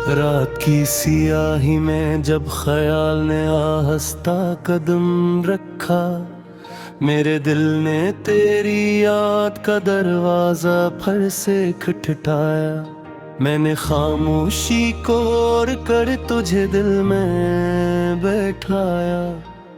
रात की सियाही में जब ख्याल ने आहिस्ता कदम रखा, मेरे दिल ने तेरी याद का दरवाजा फिर से खटखटाया। मैंने खामोशी को और कर तुझे दिल में बैठाया,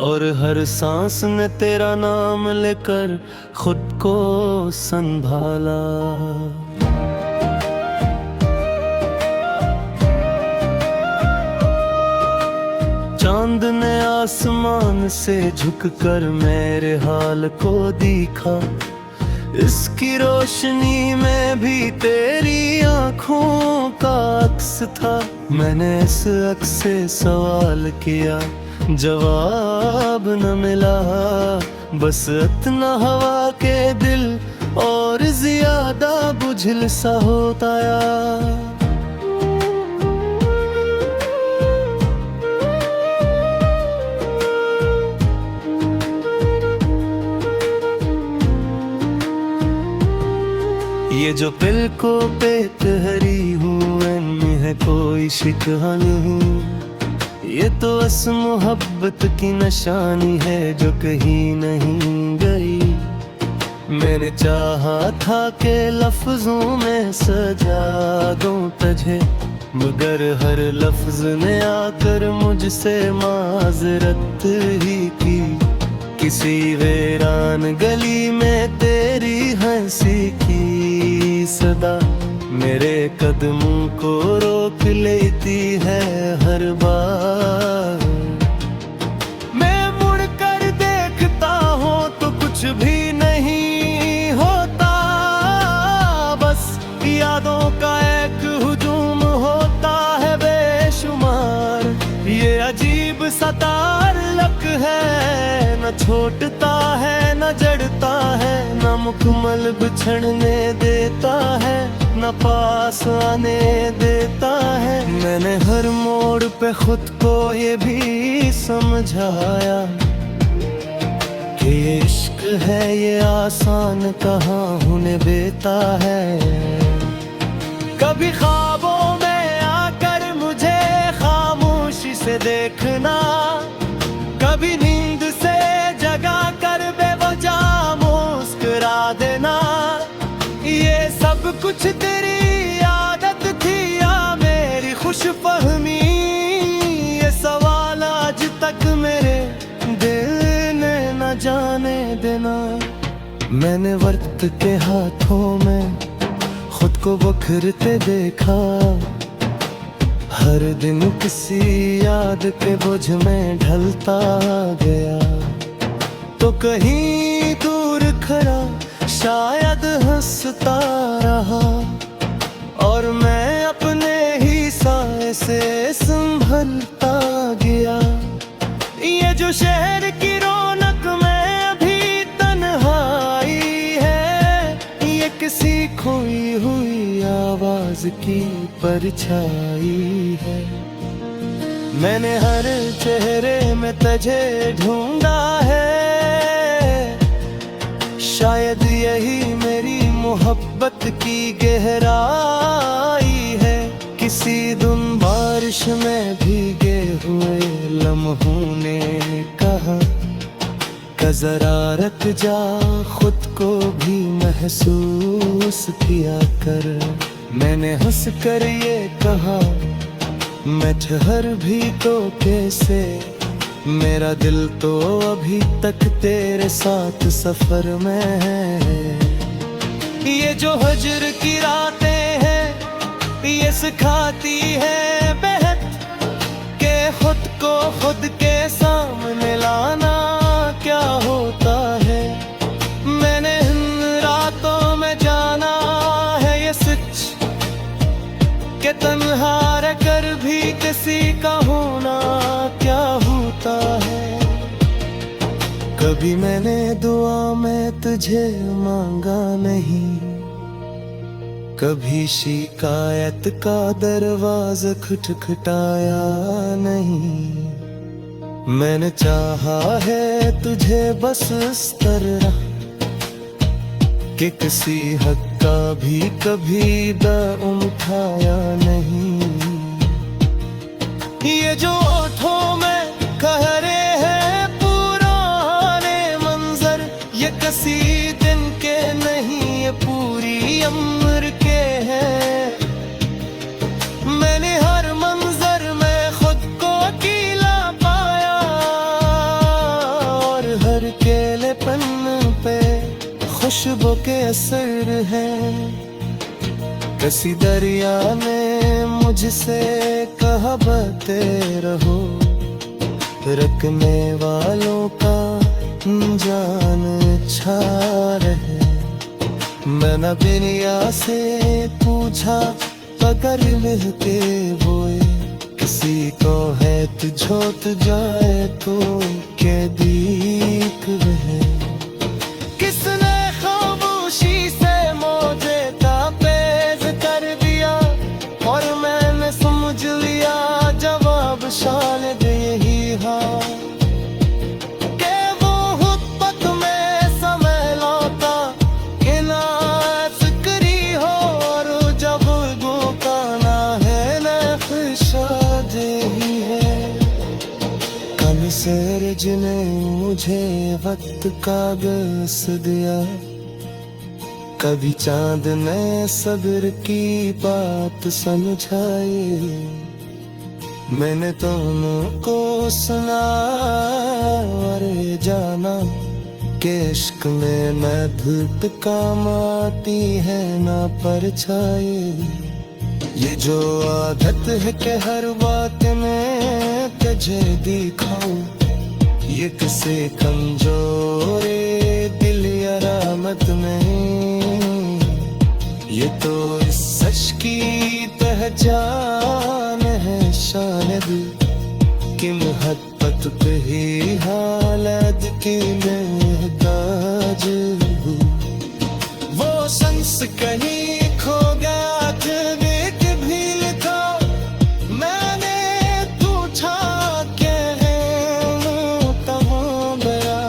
और हर सांस में तेरा नाम लेकर खुद को संभाला। चांद ने आसमान से झुककर मेरे हाल को देखा, इसकी रोशनी में भी तेरी आंखों का अक्स था। मैंने इस अक्स से सवाल किया, जवाब न मिला, बस इतना हवा के दिल और ज्यादा बुझल सा होता आया। ये जो पलकों पे तहरी हूँ, इनमें है कोई शिकवा नहीं। ये तो बस मोहब्बत की निशानी है जो कहीं नहीं गई। मैंने चाहा था कि लफ्जों में सजा दूं तुझे, मगर हर लफ्ज ने आकर मुझसे माजरत ही की। किसी वीरान गली में तेरी हंसी की सदा मेरे कदमों को रोक लेती है हर बार। मैं मुड़ कर देखता हूँ तो कुछ भी नहीं होता, बस यादों का एक हुजूम होता है बेशुमार। ये अजीब सा ताल्लुक है, न छोटता है न जड़ता है, न मुकम्मल बिछड़ने देता है न पास आने देता है। मैंने हर मोड़ पे खुद को ये भी समझाया कि ये इश्क है ये आसान कहाँ होने देता है। कभी ख्वाबों में आकर मुझे खामोशी से देखना, कभी नींद से जगा कर बेवजह मुस्कुरा देना। ये सब कुछ तेरी आदत थी या मेरी खुशफहमी, ये सवाल आज तक मेरे दिल ने न जाने देना। मैंने वक्त के हाथों में खुद को बखरते देखा, हर दिन किसी याद के बोझ में ढलता गया। तो कहीं दूर खड़ा शायद हंसता रहा, और मैं अपने ही साए से संभलता गया। ये जो शहर की रौनक में अभी तन्हाई है, ये किसी खोई हुई आवाज की परछाई है। मैंने हर चेहरे में तुझे ढूंढा है, शायद यही मेरी मोहब्बत की गहराई है। किसी दिन बारिश में भीगे हुए लम्हों ने कहा, जरा रख जा खुद को भी महसूस किया कर। मैंने हंस कर ये कहा, मैं ठहर भी तो कैसे, मेरा दिल तो अभी तक तेरे साथ सफर में है। ये जो हजर की रातें हैं, ये सिखाती है बहत के खुद को खुद के सामने लाना क्या होता है। मैंने इन रातों में जाना है ये सच कि तन्हा रहकर भी किसी का होना क्या होता है। कभी मैंने दुआ में तुझे मांगा नहीं, कभी शिकायत का दरवाजा खटखटाया नहीं। मैंने चाहा है तुझे बस इस तरह कि किसी हक का भी कभी दाम उठाया नहीं। ये जो ओठों में कह रहे हैं पुराने मंजर, ये किसी दिन के नहीं, ये पूरी उम्र के हैं। मैंने हर मंजर में खुद को अकेला पाया, और हर अकेलेपन पे खुशबू के असर है। किसी दरिया ने मुझसे कहा बहते रहो, रखने वालों का जान छा रहे। मैंने बिनिया से पूछा अगर मिलके बोए, किसी को है तुझोत जाए तो के दीक रहे। किसने खामोशी से मुझे ताबेज कर दिया, और मैंने समझ लिया जवाब शायद यही हाँ, के वो हुब्बत में समय लौटा कि ना फिक्री हो, और जब गुकाना है नक्शादे ही है। कल सूरज ने मुझे वक्त का गस दिया, कभी चांद ने सब्र की बात समझाई। मैंने दोनों को सुना और जाना कि इश्क में न धूप काम आती है ना परछाई। ये जो आदत है कि हर बात में तुझे दिखाऊं, ये किसी कमजोरे दिल या रहमत नहीं, ये तो इस सच की पहचान है शायद कि मोहब्बत पे ही हालत की महताज हूँ। वो शख्स कहीं खो गया देख भी लिखा, मैंने पूछा क्या है तब बड़ा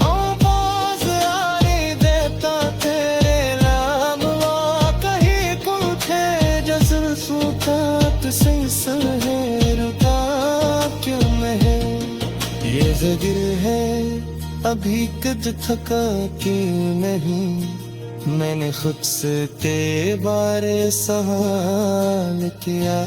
आवाज आ रही देता तेरे नाम, कहीं कुठे जसर सूता सिंसल है रुका क्यों है। ये जिक्र है अभी कद थका क्यों नहीं, मैंने खुद से ते बारे सवाल किया।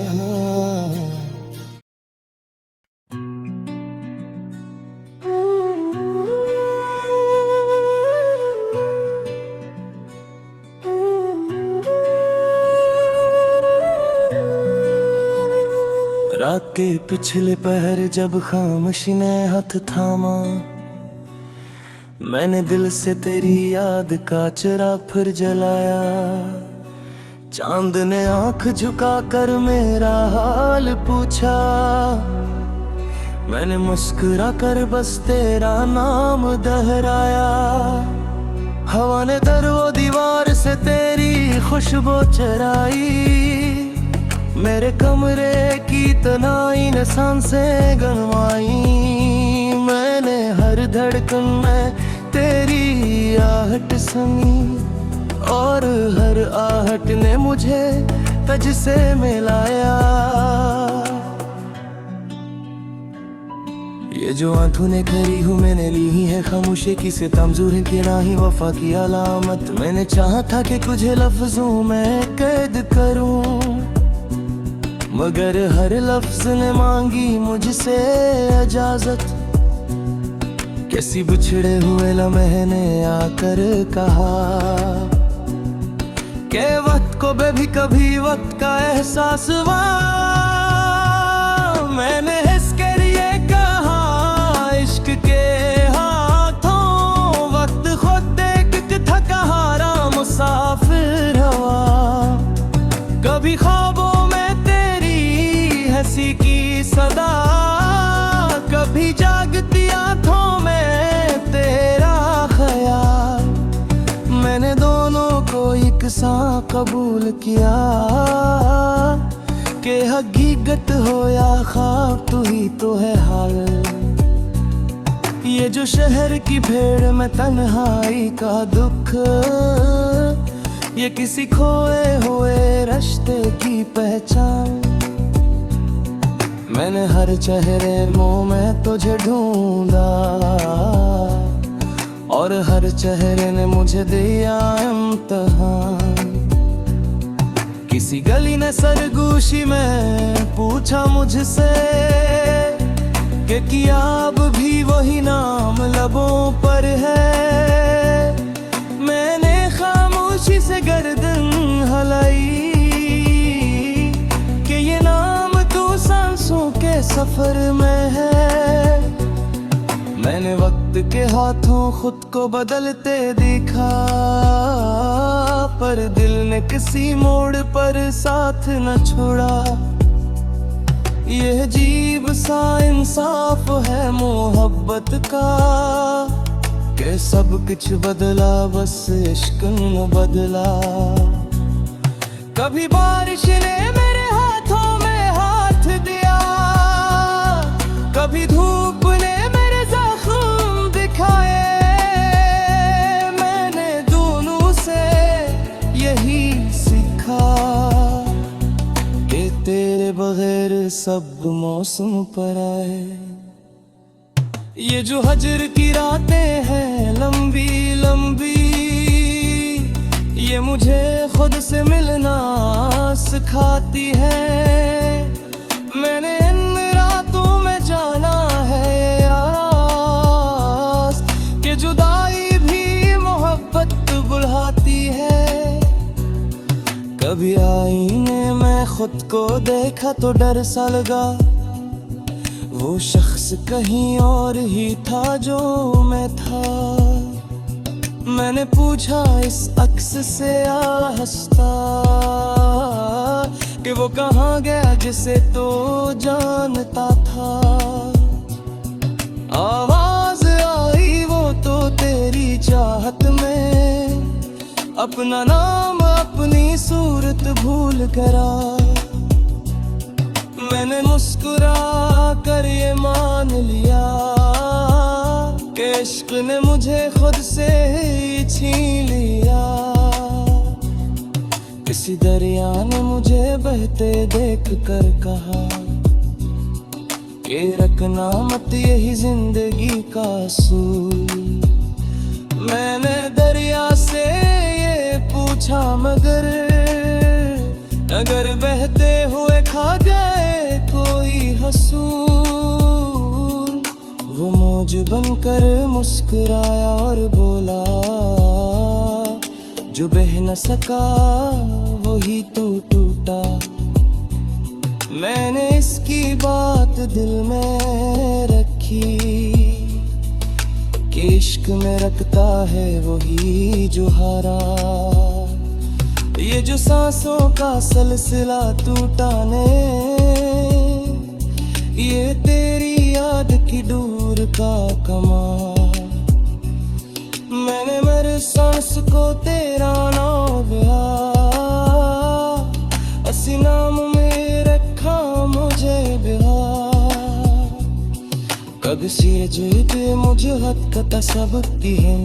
रात के पिछले पहर जब खामोशी ने हाथ थामा, मैंने दिल से तेरी याद का चिराग फिर जलाया। चांद ने आंख झुका कर मेरा हाल पूछा, मैंने मुस्कुरा कर बस तेरा नाम दोहराया। हवा ने दर वो दीवार से तेरी खुशबू चराई, मेरे कमरे की तनाई ने सांसें गनवाई। मैंने हर धड़कन में तेरी आहट सुनी, और हर आहट ने मुझे तुझसे मिलाया। ये जो आंखों ने खरी हूँ मैंने ली ही है खामोशी की सितमजूर है कि ना ही वफा की अलामत। मैंने चाहा था कि कुछ लफ्जों में कैद करूं, मगर हर लफ्ज ने मांगी मुझसे इजाजत। कैसी बिछड़े हुए लम्हे ने आकर कहा के वक्त को भी कभी वक्त का एहसास हुआ। मैंने इसके लिए कहा इश्क के हाथों वक्त खुद देख के थका हारा मुसाफिर हवा। कभी ख्वाबों हंसी की सदा, कभी जागती आंखों में तेरा ख्याल। मैंने दोनों को एक सा कबूल किया कि हकीकत हो या ख्वाब तू ही तो है हाल। ये जो शहर की भीड़ में तन्हाई का दुख, ये किसी खोए हुए रिश्ते की पहचान। मैंने हर चेहरे में तुझे ढूंढा और हर चेहरे ने मुझे दिया इम्तिहान। किसी गली ने सरगोशी में पूछा मुझसे कि क्या अब भी वही नाम लबों पर है। मैंने खामोशी से गर्दन हिलाई कि ये नाम तो सांसों के सफर में है। मैंने वक्त के हाथों खुद को बदलते देखा, पर दिल ने किसी मोड़ पर साथ न छोड़ा। यह अजीब सा इंसाफ है मोहब्बत का कि सब कुछ बदला बस इश्क न बदला। कभी बारिश ने मेरे हाथों में हाथ दिया, कभी धूप ने मेरे जख्म दिखाए। मैंने दोनों से यही सीखा कि तेरे बगैर सब मौसम पर आए। ये जो हजर की रातें हैं लंबी लंबी, ये मुझे खुद से मिलना सिखाती है। मैंने इन रातों में जाना है आस कि जुदाई भी मोहब्बत बुलाती है। कभी आईने में खुद को देखा तो डर सा लगा, वो शख्स कहीं और ही था जो मैं था। मैंने पूछा इस अक्स से आहिस्ता कि वो कहाँ गया जिसे तो जानता था। आवाज आई वो तो तेरी चाहत में, अपना नाम अपनी सूरत भूल करा। मैंने मुस्कुरा कर ये मान लिया कि इश्क ने मुझे खुद से ही छीन लिया। किसी दरिया ने मुझे बहते देख कर कहा कि रखना मत यही जिंदगी का असूल। मैंने दरिया से ये पूछा मगर अगर बहते हुए खा गए कोई हसूल। वो मौज बनकर मुस्कुराया और बोला जो बह न सका वही तो टूटा। मैंने इसकी बात दिल में रखी कि इश्क में रखता है वही जो हारा। ये जो सांसों का सिलसिला टूटा ने, ये तेरी याद की दूर का कमाल। मैंने मेरे सांस को तेरा नाम दिया, असी नाम में रखा मुझे बिहार। कब सिर जुए मुझे हद का तसब्बुत की है,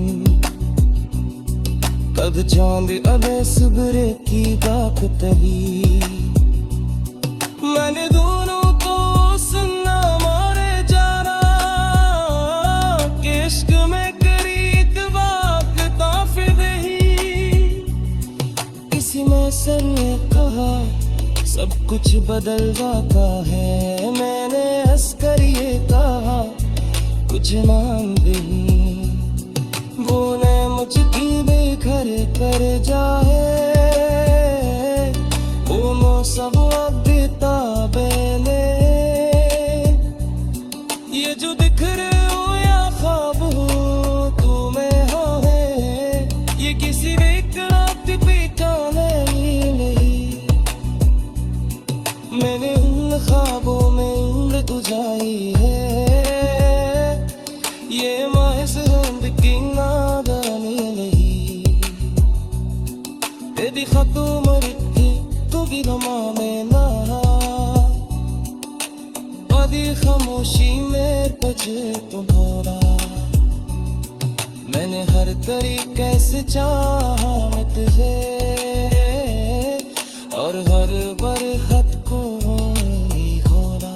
कद चांद अबे सुबरे की गाक तली। मैंने दोनों को सुनना मारे जाना कि इश्क में करीत वाक़ता फिदही। किसी मैसर ने कहा सब कुछ बदल जाता है, मैंने हंस कर ये कहा कुछ मान नहीं। वो ने मुझकी बेघर कर जाए, वो मौसम देता बेले। ये जो दिख रहे हो या ख्वाब हो तुम्हें हो है, ये किसी एक रात पीटा नहीं। मैंने उन ख्वाबों में उम्र गुजारी है, ये महज जिंदगी नादानी नहीं। तेरी खतों मरती तू भी में ना, आधी खामोशी में बजे तुम्हारा। मैंने हर तरीके से चाहा तुझे और हर बरखत को ही खोला।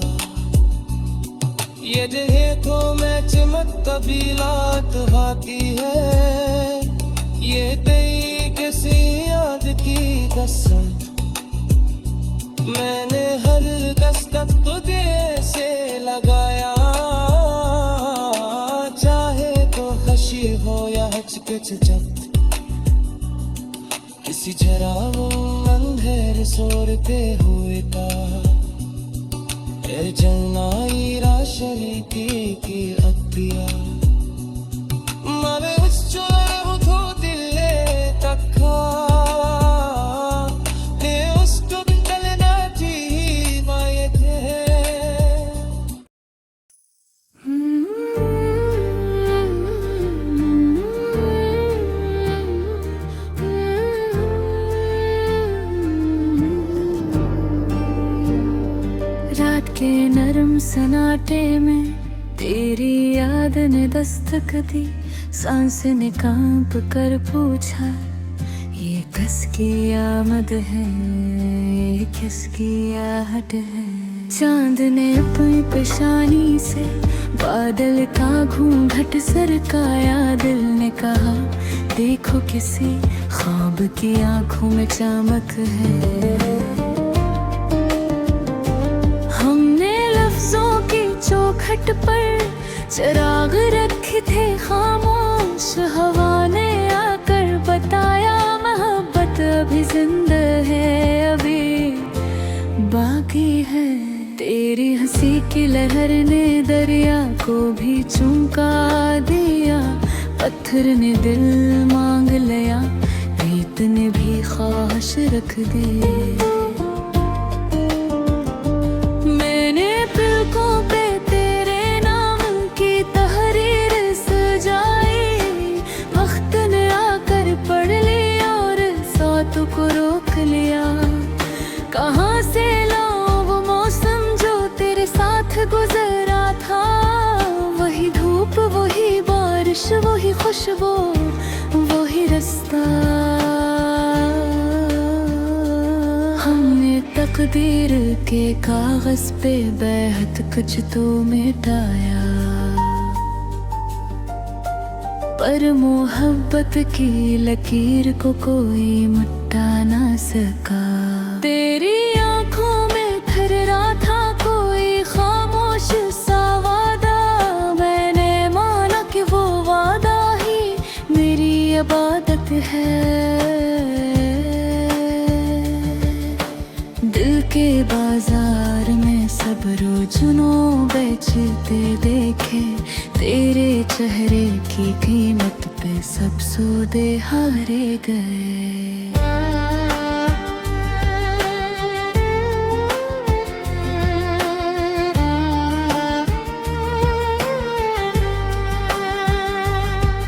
ये जहेथों में चमक तबीलात वाती है, ये तेरी किसी याद की कसम। मैंने हर दस्तक तुझे से लगाया, चाहे तो खुशी हो या हिचकिचाहट। किसी जराओं अंधेरे सोरते हुए का जनाई राशरीती की अतिया मावे उस चोरे उठो दिले तका ते उसको तलना जी माये थे। रात के नरम सन्नाटे में तेरी याद ने दस्तक दी, सांस ने कांप कर पूछा ये किसकी आमद है, ये किसकी आहट है। चांद ने अपनी पेशानी से बादल का घूंघट सरकाया, दिल ने कहा देखो किसी ख्वाब की आंखों में चमक है। चौखट पर चिराग रखे थे खामोश, हवा ने आकर बताया मोहब्बत अभी जिंदा है, अभी बाकी है। तेरी हंसी की लहर ने दरिया को भी चुमका दिया, पत्थर ने दिल मांग लिया, रेत ने भी ख्वाहिश रख दी। को रोक लिया, कहाँ से लाऊं वो मौसम जो तेरे साथ गुजरा था। वही धूप, वही बारिश, वही खुशबू, वही रास्ता। हमने तकदीर के कागज पे बेहद कुछ तो मिटाया, पर मोहब्बत की लकीर को कोई मिटा ना सका। तेरी आंखों में ठहरा था कोई खामोश सा वादा, मैंने माना कि वो वादा ही मेरी इबादत है। दिल के बाजार में सब रोजुनों बेचते देखे, तेरे चेहरे की कीमत पे सब सौदे हारे गए।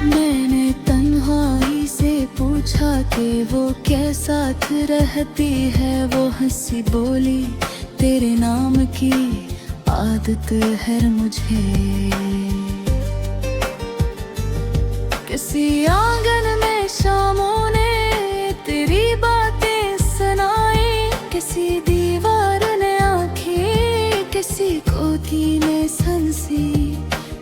मैंने तन्हाई से पूछा कि वो कैसा रहती है, वो हंसी बोली तेरे नाम की आदत है मुझे। किसी आंगन में शामों ने तेरी बातें सुनाई, किसी दीवार ने आंखें, किसी गोदी ने संसी।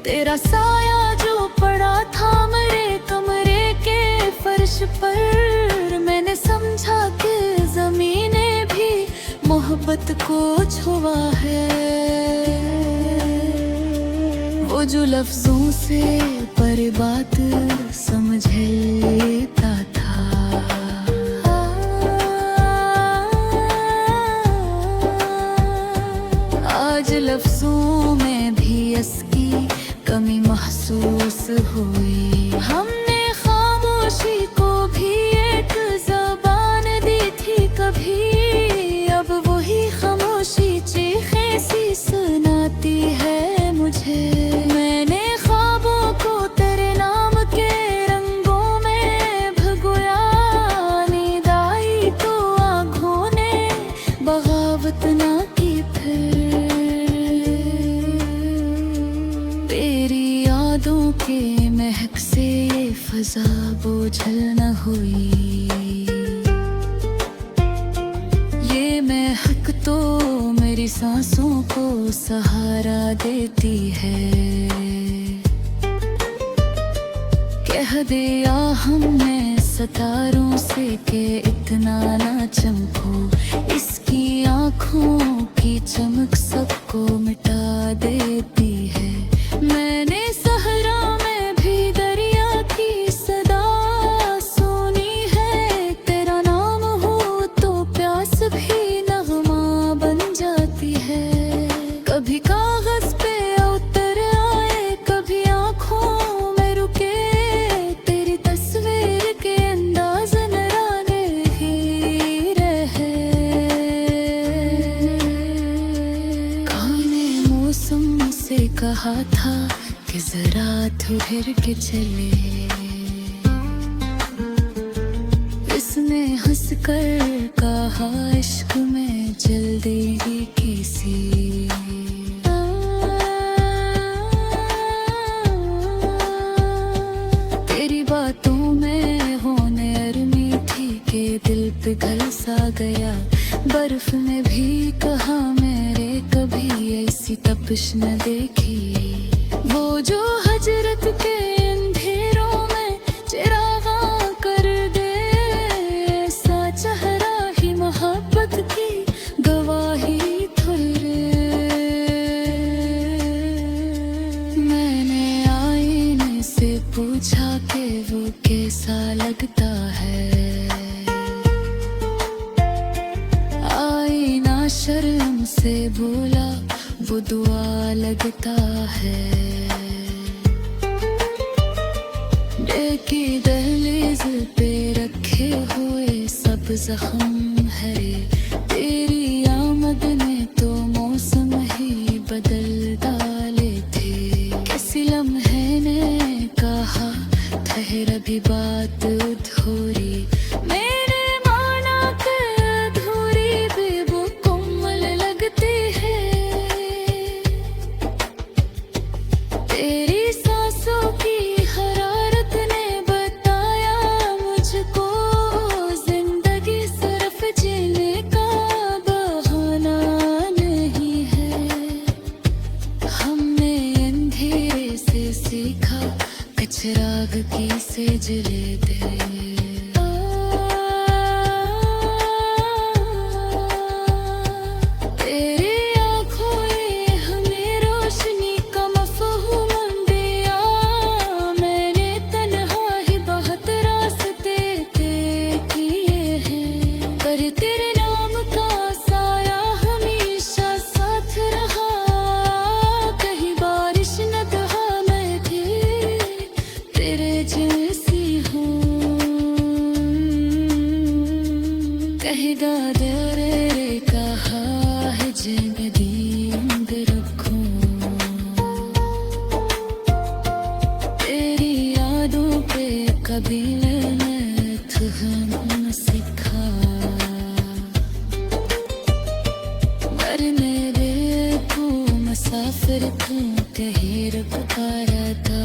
तेरा साया जो पड़ा था मेरे कमरे के फर्श पर, मैंने समझा कि ज़मीने भी मोहब्बत को छुआ है। वो जो लफ्जों से पर बात समझ लेता था, आज लफ्जों में भी इसकी कमी महसूस हुई। हमने खामोशी को भी एक ज़बान दी थी कभी, अब वही खामोशी चीखें सी सुनाती है मुझे। मैंने ख्वाबों को तेरे नाम के रंगों में भगोया, नींद आई तो आँखों ने बगावत ना की फिर। तेरी यादों के महक से ये फजा बोझल न हुई, ये महक तो मेरी तेरी सांसों को सहारा देती है। कह दिया हमने सितारों से कि इतना ना चमको, इसकी आँखों की चमक सबको मिटा देती है। मैंने सहरा में भी दरिया की सदा सुनी है, तेरा नाम हो तो प्यास भी नगमा बन जाती है। कभी कागज पे उतर आए, कभी आँखों में रुके, तेरी तस्वीर के अंदाज नराने ही रहे। काने मौसम से कहा था कि जरा ठहर के चले, इसने हंस कर कहा इश्क में जल्दी ही किसी। तेरी बातों में होने अरमी थी कि दिल पिघल सा गया, बर्फ ने भी कहा मेरे कभी ऐसी तपिश न देखी। वो जो हजरत के अंधेरों में चिरागा कर दे, ऐसा चेहरा ही मोहब्बत की गवाही थोड़े। मैंने आईने से पूछा कि वो कैसा लगता है, आईना शर्म से बोला वो दुआ लगता है। की दहलीज पे रखे हुए सब जख्म है, तेरी आमद ने तो मौसम ही बदल डाले थे। किसी लम्हे ने कहा ठहर अभी बात अधूरी, मेरे माना के अधूरी भी वो कोमल लगती है। तेरी सांसों की चिराग की से जले दे। तेरी आँखों ने हमें रोशनी का मफ़हूम दिया, मैंने तन्हा ही बहुत रास्ते तय किए हैं, पर तेरे नाम का साया हमेशा साथ रहा। कहीं बारिश न दहा मैं भी तेरे जैसी हूँ, कहेगा दरे कहा है जिन्हें दीद रखूं। तेरी यादों पे कभी मैं तुझे सिखा, मरने दे तू मुसाफिर तू कहीं रुक पा रहा था।